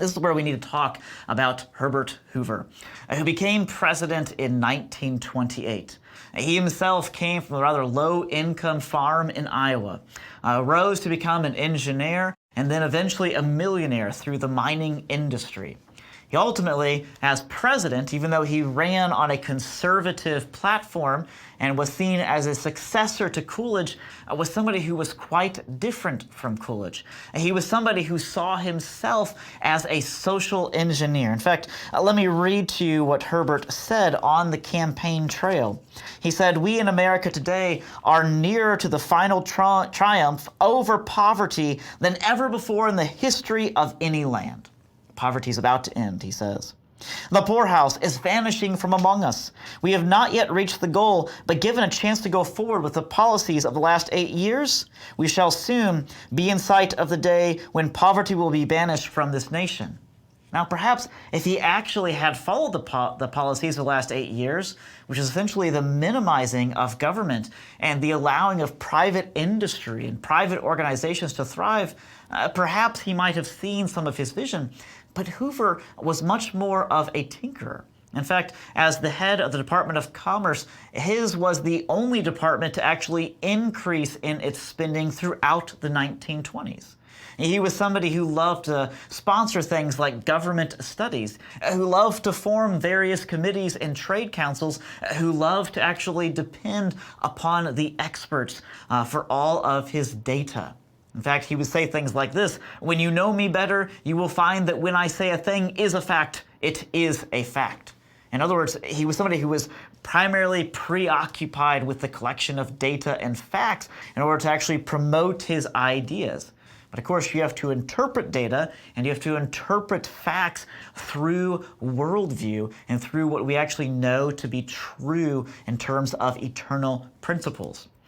This is where we need to talk about Herbert Hoover, who became president in 1928. He himself came from a rather low-income farm in Iowa, rose to become an engineer, and then eventually a millionaire through the mining industry. He ultimately, as president, even though he ran on a conservative platform and was seen as a successor to Coolidge, was somebody who was quite different from Coolidge. He was somebody who saw himself as a social engineer. In fact, let me read to you what Herbert said on the campaign trail. He said, "We in America today are nearer to the final triumph over poverty than ever before in the history of any land." Poverty is about to end, he says. "The poorhouse is vanishing from among us. We have not yet reached the goal, but given a chance to go forward with the policies of the last 8 years, we shall soon be in sight of the day when poverty will be banished from this nation." Now, perhaps if he actually had followed the policies of the last 8 years, which is essentially the minimizing of government and the allowing of private industry and private organizations to thrive, perhaps he might have seen some of his vision. But Hoover was much more of a tinkerer. In fact, as the head of the Department of Commerce, his was the only department to actually increase in its spending throughout the 1920s. He was somebody who loved to sponsor things like government studies, who loved to form various committees and trade councils, who loved to actually depend upon the experts for all of his data. In fact, he would say things like this: "When you know me better, you will find that when I say a thing is a fact, it is a fact." In other words, he was somebody who was primarily preoccupied with the collection of data and facts in order to actually promote his ideas. But of course, you have to interpret data and you have to interpret facts through worldview and through what we actually know to be true in terms of eternal principles.